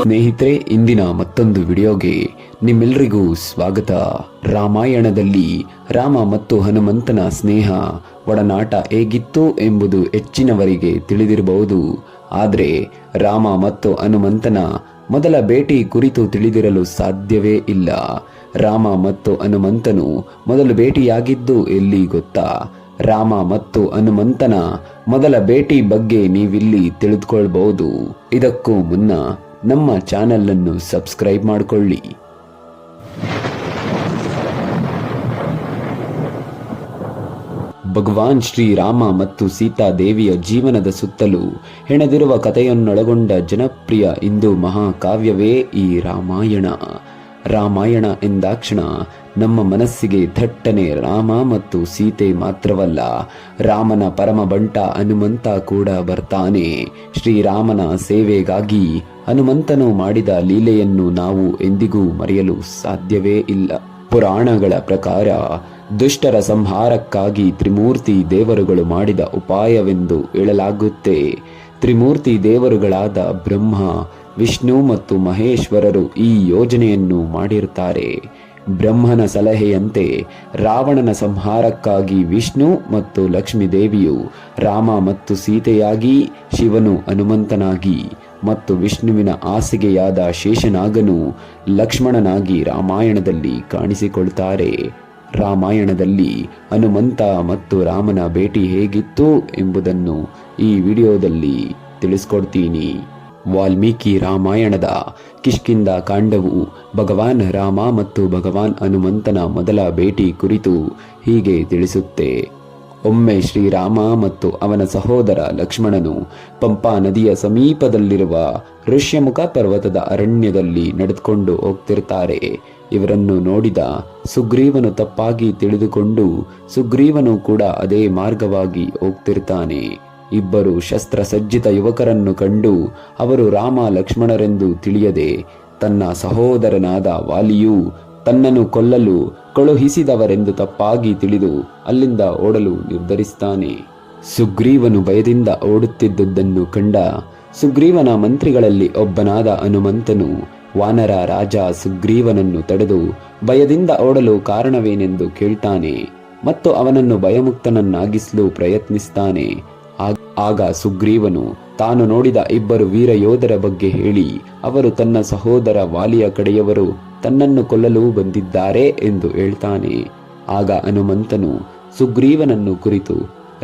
ಸ್ನೇಹಿತರೆ, ಇಂದಿನ ಮತ್ತೊಂದು ವಿಡಿಯೋಗೆ ನಿಮ್ಮೆಲ್ಲರಿಗೂ ಸ್ವಾಗತ. ರಾಮಾಯಣದಲ್ಲಿ ರಾಮ ಮತ್ತು ಹನುಮಂತನ ಸ್ನೇಹ ಒಡನಾಟ ಹೇಗಿತ್ತು ಎಂಬುದು ಹೆಚ್ಚಿನವರಿಗೆ ತಿಳಿದಿರಬಹುದು. ಆದರೆ ರಾಮ ಮತ್ತು ಹನುಮಂತನ ಮೊದಲ ಭೇಟಿ ಕುರಿತು ತಿಳಿದಿರಲು ಸಾಧ್ಯವೇ ಇಲ್ಲ. ರಾಮ ಮತ್ತು ಹನುಮಂತನು ಮೊದಲು ಭೇಟಿಯಾಗಿದ್ದು ಎಲ್ಲಿ ಗೊತ್ತಾ? ರಾಮ ಮತ್ತು ಹನುಮಂತನ ಮೊದಲ ಭೇಟಿ ಬಗ್ಗೆ ನೀವಿಲ್ಲಿ ತಿಳಿದುಕೊಳ್ಬಹುದು. ಇದಕ್ಕೂ ಮುನ್ನ ನಮ್ಮ ಚಾನೆಲ್ ಅನ್ನು ಸಬ್ಸ್ಕ್ರೈಬ್ ಮಾಡಿಕೊಳ್ಳಿ. ಭಗವಾನ್ ಶ್ರೀರಾಮ ಮತ್ತು ಸೀತಾದೇವಿಯ ಜೀವನದ ಸುತ್ತಲೂ ಹೆಣೆದಿರುವ ಕಥೆಯನ್ನೊಳಗೊಂಡ ಜನಪ್ರಿಯ ಹಿಂದೂ ಮಹಾಕಾವ್ಯವೇ ಈ ರಾಮಾಯಣ. ರಾಮಾಯಣ ಎಂದಾಕ್ಷಣ ನಮ್ಮ ಮನಸ್ಸಿಗೆ ಥಟ್ಟನೆ ರಾಮ ಮತ್ತು ಸೀತೆ ಮಾತ್ರವಲ್ಲ, ರಾಮನ ಪರಮ ಬಂಟ ಹನುಮಂತ ಕೂಡ ಬರ್ತಾನೆ. ಶ್ರೀರಾಮನ ಸೇವೆಗಾಗಿ ಹನುಮಂತನು ಮಾಡಿದ ಲೀಲೆಯನ್ನು ನಾವು ಎಂದಿಗೂ ಮರೆಯಲು ಸಾಧ್ಯವೇ ಇಲ್ಲ. ಪುರಾಣಗಳ ಪ್ರಕಾರ ದುಷ್ಟರ ಸಂಹಾರಕ್ಕಾಗಿ ತ್ರಿಮೂರ್ತಿ ದೇವರುಗಳು ಮಾಡಿದ ಉಪಾಯವೆಂದು ಹೇಳಲಾಗುತ್ತೆ. ತ್ರಿಮೂರ್ತಿ ದೇವರುಗಳಾದ ಬ್ರಹ್ಮ, ವಿಷ್ಣು ಮತ್ತು ಮಹೇಶ್ವರರು ಈ ಯೋಜನೆಯನ್ನು ಮಾಡಿರುತ್ತಾರೆ. ಬ್ರಹ್ಮನ ಸಲಹೆಯಂತೆ ರಾವಣನ ಸಂಹಾರಕ್ಕಾಗಿ ವಿಷ್ಣು ಮತ್ತು ಲಕ್ಷ್ಮೀ ದೇವಿಯು ರಾಮ ಮತ್ತು ಸೀತೆಯಾಗಿ, ಶಿವನು ಹನುಮಂತನಾಗಿ ಮತ್ತು ವಿಷ್ಣುವಿನ ಹಾಸಿಗೆಯಾದ ಶೇಷನಾಗನು ಲಕ್ಷ್ಮಣನಾಗಿ ರಾಮಾಯಣದಲ್ಲಿ ಕಾಣಿಸಿಕೊಳ್ತಾರೆ. ರಾಮಾಯಣದಲ್ಲಿ ಹನುಮಂತ ಮತ್ತು ರಾಮನ ಭೇಟಿ ಹೇಗಿತ್ತು ಎಂಬುದನ್ನು ಈ ವಿಡಿಯೋದಲ್ಲಿ ತಿಳಿಸ್ಕೊಡ್ತೀನಿ. ವಾಲ್ಮೀಕಿ ರಾಮಾಯಣದ ಕಿಷ್ಕಿಂಧ ಕಾಂಡವು ಭಗವಾನ್ ರಾಮ ಮತ್ತು ಭಗವಾನ್ ಹನುಮಂತನ ಮೊದಲ ಭೇಟಿ ಕುರಿತು ಹೀಗೆ ತಿಳಿಸುತ್ತೆ. ಒಮ್ಮೆ ಶ್ರೀರಾಮ ಮತ್ತು ಅವನ ಸಹೋದರ ಲಕ್ಷ್ಮಣನು ಪಂಪಾ ನದಿಯ ಸಮೀಪದಲ್ಲಿರುವ ಋಷ್ಯಮುಖ ಪರ್ವತದ ಅರಣ್ಯದಲ್ಲಿ ನಡೆದುಕೊಂಡು ಹೋಗ್ತಿರ್ತಾರೆ. ಇವರನ್ನು ನೋಡಿದ ಸುಗ್ರೀವನು ತಪ್ಪಾಗಿ ತಿಳಿದುಕೊಂಡು ಸುಗ್ರೀವನು ಕೂಡ ಅದೇ ಮಾರ್ಗವಾಗಿ ಹೋಗ್ತಿರ್ತಾನೆ. ಇಬ್ಬರು ಶಸ್ತ್ರಸಜ್ಜಿತ ಯುವಕರನ್ನು ಕಂಡು ಅವರು ರಾಮ ಲಕ್ಷ್ಮಣರೆಂದು ತಿಳಿಯದೆ ತನ್ನ ಸಹೋದರನಾದ ವಾಲಿಯು ತನ್ನನ್ನು ಕೊಲ್ಲಲು ಕಳುಹಿಸಿದವರೆಂದು ತಪ್ಪಾಗಿ ತಿಳಿದು ಅಲ್ಲಿಂದ ಓಡಲು ನಿರ್ಧರಿಸ್ತಾನೆ. ಸುಗ್ರೀವನು ಭಯದಿಂದ ಓಡುತ್ತಿದ್ದುದನ್ನು ಕಂಡ ಸುಗ್ರೀವನ ಮಂತ್ರಿಗಳಲ್ಲಿ ಒಬ್ಬನಾದ ಹನುಮಂತನು ವಾನರ ರಾಜ ಸುಗ್ರೀವನನ್ನು ತಡೆದು ಭಯದಿಂದ ಓಡಲು ಕಾರಣವೇನೆಂದು ಕೇಳ್ತಾನೆ ಮತ್ತು ಅವನನ್ನು ಭಯಮುಕ್ತನನ್ನಾಗಿಸಲು ಪ್ರಯತ್ನಿಸ್ತಾನೆ. ಆಗ ಸುಗ್ರೀವನು ತಾನು ನೋಡಿದ ಇಬ್ಬರು ವೀರ ಯೋಧರ ಬಗ್ಗೆ ಹೇಳಿ ಅವರು ತನ್ನ ಸಹೋದರ ವಾಲಿಯ ಕಡೆಯವರು ತನ್ನನ್ನು ಕೊಲ್ಲಲು ಬಂದಿದ್ದಾರೆ ಎಂದು ಹೇಳ್ತಾನೆ. ಆಗ ಹನುಮಂತನು ಸುಗ್ರೀವನನ್ನು ಕುರಿತು,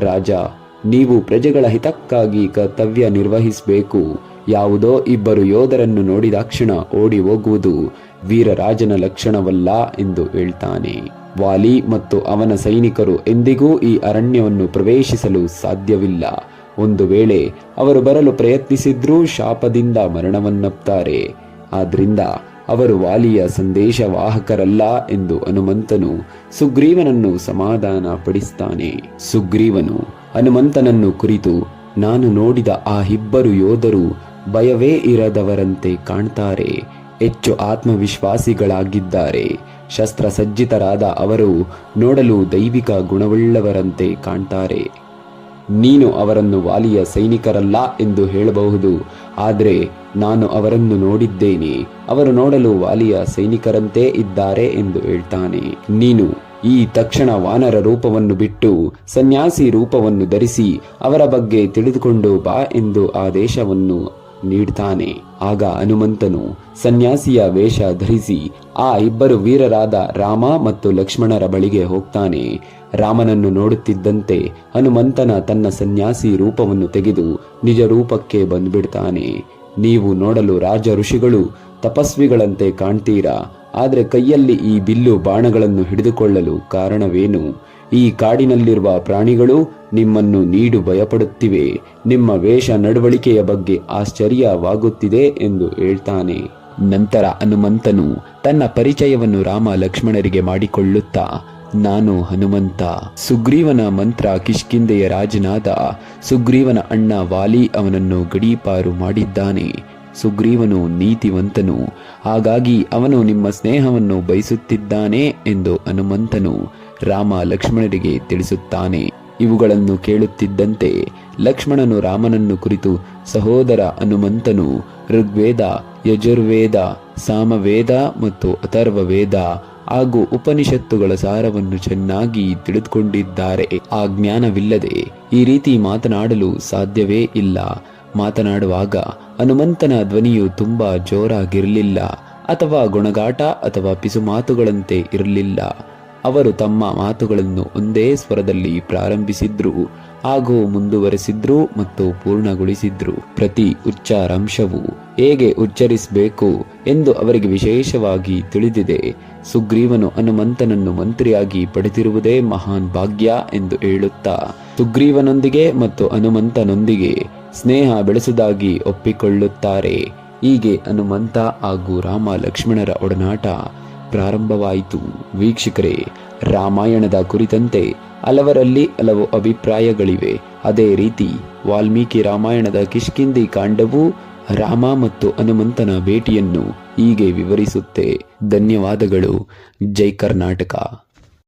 ರಾಜ, ನೀವು ಪ್ರಜೆಗಳ ಹಿತಕ್ಕಾಗಿ ಕರ್ತವ್ಯ ನಿರ್ವಹಿಸಬೇಕು. ಯಾವುದೋ ಇಬ್ಬರು ಯೋಧರನ್ನು ನೋಡಿದಾಕ್ಷಣ ಓಡಿ ಹೋಗುವುದು ವೀರರಾಜನ ಲಕ್ಷಣವಲ್ಲ ಎಂದು ಹೇಳ್ತಾನೆ. ವಾಲಿ ಮತ್ತು ಅವನ ಸೈನಿಕರು ಎಂದಿಗೂ ಈ ಅರಣ್ಯವನ್ನು ಪ್ರವೇಶಿಸಲು ಸಾಧ್ಯವಿಲ್ಲ. ಒಂದು ವೇಳೆ ಅವರು ಬರಲು ಪ್ರಯತ್ನಿಸಿದ್ರೂ ಶಾಪದಿಂದ ಮರಣವನ್ನಪ್ತಾರೆ. ಆದ್ರಿಂದ ಅವರು ವಾಲಿಯ ಸಂದೇಶವಾಹಕರಲ್ಲ ಎಂದು ಹನುಮಂತನು ಸುಗ್ರೀವನನ್ನು ಸಮಾಧಾನ ಪಡಿಸ್ತಾನೆ. ಸುಗ್ರೀವನು ಹನುಮಂತನನ್ನು ಕುರಿತು, ನಾನು ನೋಡಿದ ಆ ಇಬ್ಬರು ಯೋಧರು ಭಯವೇ ಇರದವರಂತೆ ಕಾಣ್ತಾರೆ. ಹೆಚ್ಚು ಆತ್ಮವಿಶ್ವಾಸಿಗಳಾಗಿದ್ದಾರೆ. ಶಸ್ತ್ರಸಜ್ಜಿತರಾದ ಅವರು ನೋಡಲು ದೈವಿಕ ಗುಣವುಳ್ಳವರಂತೆ ಕಾಣ್ತಾರೆ. ನೀನು ಅವರನ್ನು ವಾಲಿಯ ಸೈನಿಕರಲ್ಲ ಎಂದು ಹೇಳಬಹುದು, ಆದರೆ ನಾನು ಅವರನ್ನು ನೋಡಿದ್ದೇನೆ. ಅವರು ನೋಡಲು ವಾಲಿಯ ಸೈನಿಕರಂತೆ ಇದ್ದಾರೆ ಎಂದು ಹೇಳ್ತಾನೆ. ನೀನು ಈ ತಕ್ಷಣ ವಾನರ ರೂಪವನ್ನು ಬಿಟ್ಟು ಸನ್ಯಾಸಿ ರೂಪವನ್ನು ಧರಿಸಿ ಅವರ ಬಗ್ಗೆ ತಿಳಿದುಕೊಂಡು ಬಾ ಎಂದು ಆದೇಶವನ್ನು ನೀಡ್ತಾನೆ. ಆಗ ಹನುಮಂತನು ಸನ್ಯಾಸಿಯ ವೇಷ ಧರಿಸಿ ಆ ಇಬ್ಬರು ವೀರರಾದ ರಾಮ ಮತ್ತು ಲಕ್ಷ್ಮಣರ ಬಳಿಗೆ ಹೋಗ್ತಾನೆ. ರಾಮನನ್ನು ನೋಡುತ್ತಿದ್ದಂತೆ ಹನುಮಂತನ ತನ್ನ ಸನ್ಯಾಸಿ ರೂಪವನ್ನು ತೆಗೆದು ನಿಜ ರೂಪಕ್ಕೆ ಬಂದ್ಬಿಡ್ತಾನೆ. ನೀವು ನೋಡಲು ರಾಜ ಋಷಿಗಳು ತಪಸ್ವಿಗಳಂತೆ ಕಾಣ್ತೀರಾ, ಆದರೆ ಕೈಯಲ್ಲಿ ಈ ಬಿಲ್ಲು ಬಾಣಗಳನ್ನು ಹಿಡಿದುಕೊಳ್ಳಲು ಕಾರಣವೇನು? ಈ ಕಾಡಿನಲ್ಲಿರುವ ಪ್ರಾಣಿಗಳು ನಿಮ್ಮನ್ನು ನೀಡು ಭಯಪಡುತ್ತಿವೆ. ನಿಮ್ಮ ವೇಷ ನಡವಳಿಕೆಯ ಬಗ್ಗೆ ಆಶ್ಚರ್ಯವಾಗುತ್ತಿದೆ ಎಂದು ಹೇಳ್ತಾನೆ. ನಂತರ ಹನುಮಂತನು ತನ್ನ ಪರಿಚಯವನ್ನು ರಾಮ ಲಕ್ಷ್ಮಣರಿಗೆ ಮಾಡಿಕೊಳ್ಳುತ್ತಾ, ನಾನು ಹನುಮಂತ. ಸುಗ್ರೀವನ ಮಂತ್ರ ಕಿಷ್ಕಿಂಧೆಯ ರಾಜನಾದ ಸುಗ್ರೀವನ ಅಣ್ಣ ವಾಲಿ ಅವನನ್ನು ಗಡೀಪಾರು ಮಾಡಿದ್ದಾನೆ. ಸುಗ್ರೀವನು ನೀತಿವಂತನು, ಹಾಗಾಗಿ ಅವನು ನಿಮ್ಮ ಸ್ನೇಹವನ್ನು ಬಯಸುತ್ತಿದ್ದಾನೆ ಎಂದು ಹನುಮಂತನು ರಾಮ ಲಕ್ಷ್ಮಣರಿಗೆ ತಿಳಿಸುತ್ತಾನೆ. ಇವುಗಳನ್ನು ಕೇಳುತ್ತಿದ್ದಂತೆ ಲಕ್ಷ್ಮಣನು ರಾಮನನ್ನು ಕುರಿತು ಸಹೋದರ ಹನುಮಂತನು ಋಗ್ವೇದ, ಯಜುರ್ವೇದ, ಸಾಮವೇದ ಮತ್ತು ಅಥರ್ವ ವೇದ ಹಾಗೂ ಉಪನಿಷತ್ತುಗಳ ಸಾರವನ್ನು ಚೆನ್ನಾಗಿ ತಿಳಿದುಕೊಂಡಿದ್ದಾರೆ. ಆ ಜ್ಞಾನವಿಲ್ಲದೆ ಈ ರೀತಿ ಮಾತನಾಡಲು ಸಾಧ್ಯವೇ ಇಲ್ಲ. ಮಾತನಾಡುವಾಗ ಹನುಮಂತನ ಧ್ವನಿಯು ತುಂಬಾ ಜೋರಾಗಿರಲಿಲ್ಲ ಅಥವಾ ಗೊಣಗಾಟ ಅಥವಾ ಪಿಸು ಮಾತುಗಳಂತೆ ಇರಲಿಲ್ಲ. ಅವರು ತಮ್ಮ ಮಾತುಗಳನ್ನು ಒಂದೇ ಸ್ವರದಲ್ಲಿ ಪ್ರಾರಂಭಿಸಿದ್ರು ಹಾಗೂ ಮುಂದುವರೆಸಿದ್ರು ಮತ್ತು ಪೂರ್ಣಗೊಳಿಸಿದ್ರು. ಪ್ರತಿ ಉಚ್ಚಾರಾಂಶವು ಹೇಗೆ ಉಚ್ಚರಿಸಬೇಕು ಎಂದು ಅವರಿಗೆ ವಿಶೇಷವಾಗಿ ತಿಳಿದಿದೆ. ಸುಗ್ರೀವನು ಹನುಮಂತನನ್ನು ಮಂತ್ರಿಯಾಗಿ ಪಡೆದಿರುವುದೇ ಮಹಾನ್ ಭಾಗ್ಯ ಎಂದು ಹೇಳುತ್ತಾ ಸುಗ್ರೀವನೊಂದಿಗೆ ಮತ್ತು ಹನುಮಂತನೊಂದಿಗೆ ಸ್ನೇಹ ಬೆಳೆಸುವುದಾಗಿ ಒಪ್ಪಿಕೊಳ್ಳುತ್ತಾರೆ. ಹೀಗೆ ಹನುಮಂತ ಹಾಗೂ ರಾಮ ಲಕ್ಷ್ಮಣರ ಒಡನಾಟ ಪ್ರಾರಂಭವಾಯಿತು. ವೀಕ್ಷಕರೇ, ರಾಮಾಯಣದ ಕುರಿತಂತೆ ಹಲವರಲ್ಲಿ ಹಲವು ಅಭಿಪ್ರಾಯಗಳಿವೆ. ಅದೇ ರೀತಿ ವಾಲ್ಮೀಕಿ ರಾಮಾಯಣದ ಕಿಷ್ಕಿಂಧಿ ಕಾಂಡವು ರಾಮ ಮತ್ತು ಹನುಮಂತನ ಭೇಟಿಯನ್ನು ಹೀಗೆ ವಿವರಿಸುತ್ತೆ. ಧನ್ಯವಾದಗಳು. ಜೈ ಕರ್ನಾಟಕ.